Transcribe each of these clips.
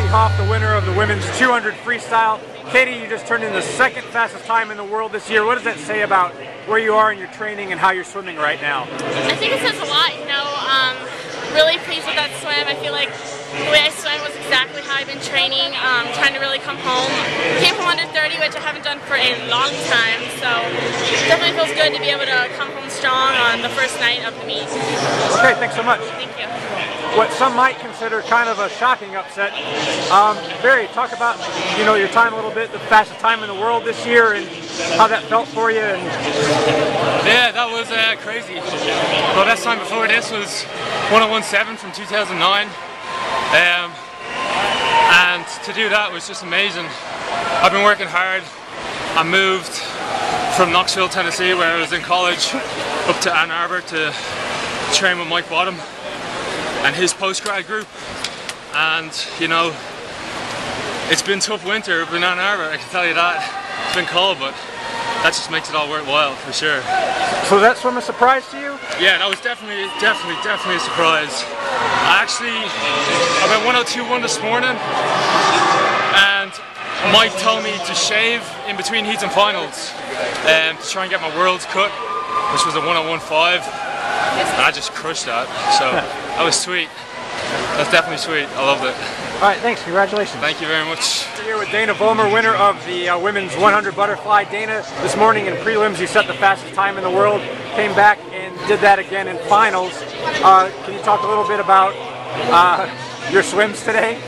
Katie Hoff, the winner of the women's 200 freestyle. Katie, you just turned in the second fastest time in the world this year. What does that say about where you are in your training and how you're swimming right now? I think it says a lot, you know. Really pleased with that swim. I feel like the way I swam was exactly how I've been training, trying to really come home. Came home under 30, which I haven't done for a long time, so it definitely feels good to be able to come home strong on the first night of the meet. Okay, thanks so much. Thank you. What some might consider kind of a shocking upset. Barry, talk about your time a little bit, the fastest time in the world this year, and how that felt for you. Yeah, that was crazy. Well, best time before this was 1:17 from 2009. And to do that was just amazing. I've been working hard. I moved from Knoxville, Tennessee, where I was in college, up to Ann Arbor to train with Mike Bottom and his post-grad group. And it's been tough winter up in Ann Arbor, I can tell you that. It's been cold, but that just makes it all worthwhile for sure. So that swim a surprise to you? Yeah, that was definitely a surprise. I went 1:02.1 this morning, and Mike told me to shave in between heats and finals to try and get my world's cut, which was a 1:01.5, and I just crushed that. So that was sweet. That's definitely sweet. I loved it. All right, thanks. Congratulations. Thank you very much. We're here with Dana Vollmer, winner of the women's 100 butterfly. Dana, this morning in prelims, you set the fastest time in the world, came back and did that again in finals. Can you talk a little bit about your swims today?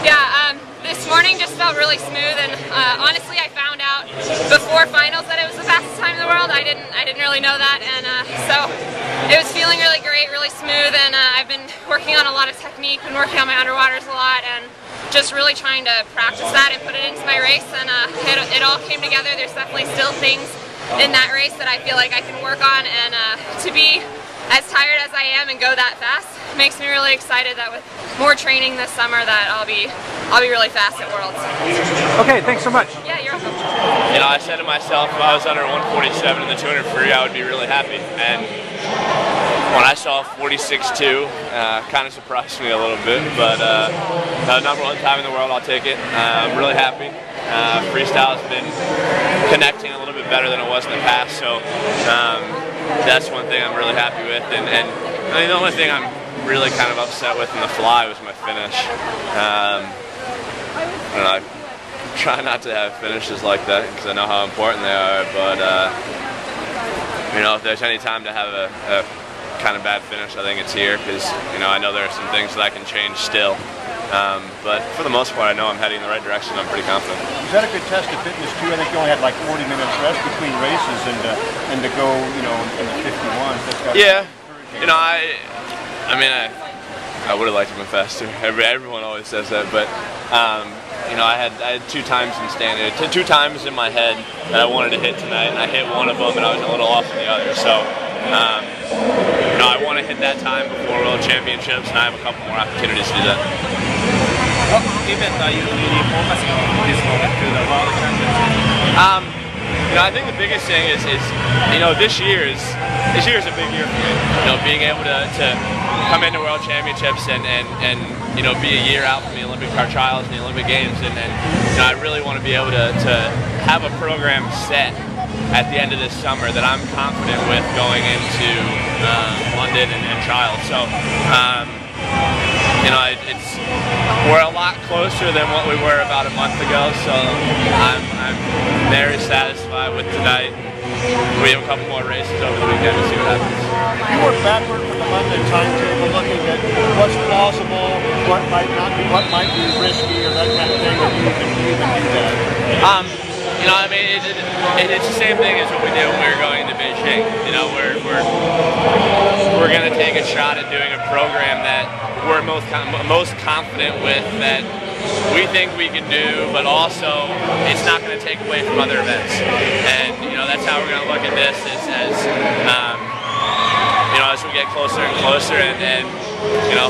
Yeah, this morning just felt really smooth, and honestly, I found out before finals that it was the fastest time in the world. I didn't really know that, and so it was feeling really great, really smooth, and I've been working on a lot of technique, been working on my underwaters a lot, and just really trying to practice that and put it into my race, and it all came together. There's definitely still things in that race that I feel like I can work on, and to be as tired as I am and go that fast makes me really excited that with more training this summer that I'll be really fast at Worlds. Okay, thanks so much. Yeah, you're welcome. I said to myself, if I was under 147 in the 200 free, I would be really happy. And when I saw 46.2, kind of surprised me a little bit, but the number one time in the world, I'll take it. I'm really happy. Freestyle has been connecting a little bit better than it was in the past, so that's one thing I'm really happy with. And I mean, the only thing I'm really kind of upset with in the fly was my finish. I don't know, I try not to have finishes like that because I know how important they are, but if there's any time to have a kind of bad finish, I think it's here, because I know there are some things that I can change still. But for the most part, I know I'm heading in the right direction. I'm pretty confident. Was that a good test of fitness too? I think you only had like 40 minutes rest between races, and to go, in the 51s. That's got yeah, I would have liked to have been faster. Everyone always says that, but I had 2 times in standing, 2 times in my head that I wanted to hit tonight, and I hit one of them, and I was a little off on the other. So. I want to hit that time before World Championships, and I have a couple more opportunities to do that. What event are you really focusing on this moment to the World Championships? I think the biggest thing is this year is a big year for me. Being able to come into World Championships and be a year out from the Olympic trials and the Olympic Games, and I really want to be able to have a program set at the end of this summer that I'm confident with going into London and trials. So, we're a lot closer than what we were about a month ago. So I'm very satisfied with tonight. We have a couple more races over the weekend to see what happens. You work backward from the London timetable, looking at what's plausible, what might not be, what might be risky, or that kind of thing. You can do that. It's the same thing as what we did when we were going to Beijing. We're going to take a shot at doing a program that we're most confident with, that we think we can do, but also it's not going to take away from other events. And that's how we're going to look at this as we get closer and closer, and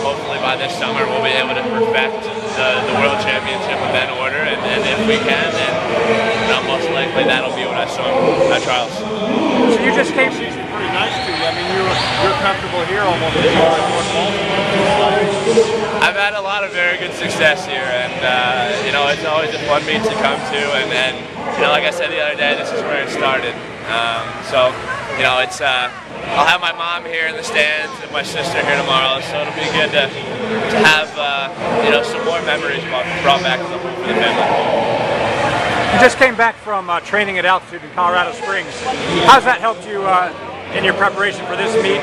hopefully by this summer we'll be able to perfect the World Championship event order, and if we can, then most likely that'll be what I swim at trials. So you just came pretty nice to you. I mean, you're comfortable here almost as far as what Baltimore. I've had a lot of very good success here, and you know, it's always a fun meet to come to, and you know, like I said the other day, this is where it started. So you know, it's I'll have my mom here in the stands and my sister here tomorrow, so it'll be good to have you know, some more memories brought back for the family. You just came back from training at altitude in Colorado Springs. How's that helped you in your preparation for this meet?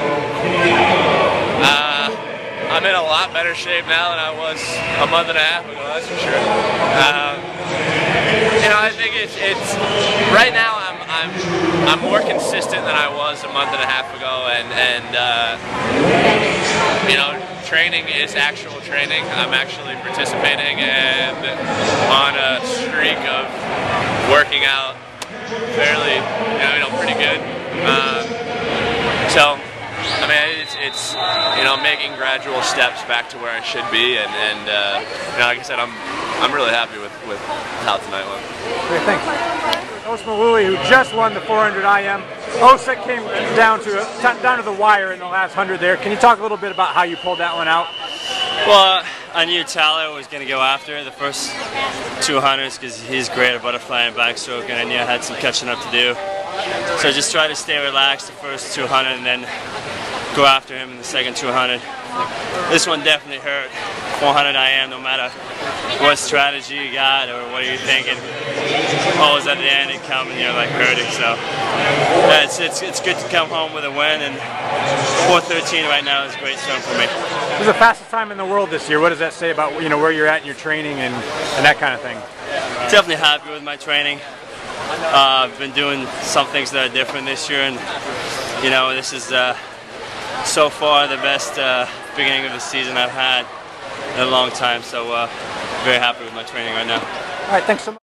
I'm in a lot better shape now than I was a month and a half ago, that's for sure. You know, I think it's right now I'm more consistent than I was a month and a half ago, and you know, training is actual training. I'm actually participating and on a streak of working out fairly, you know, pretty good. So, I mean, it's you know, making gradual steps back to where I should be, and you know, like I said, I'm really happy with how tonight went. Great, thanks. Ous Mellouli, who just won the 400 IM. Ous came down to the wire in the last 100 there. Can you talk a little bit about how you pulled that one out? Well, I knew Tyler was going to go after the first 200s because he's great at butterfly and backstroke, and I knew I had some catching up to do. So just try to stay relaxed the first 200 and then go after him in the second 200. This one definitely hurt. 400 IM, no matter what strategy you got or what are you thinking, always at the end it comes and you're like hurting. So yeah, it's good to come home with a win, and 4:13 right now is a great start for me. It was the fastest time in the world this year. What does that say about, you know, where you're at in your training and that kind of thing? Definitely happy with my training. I've been doing some things that are different this year, and you know, this is so far the best beginning of the season I've had in a long time. So very happy with my training right now. All right, thanks so much.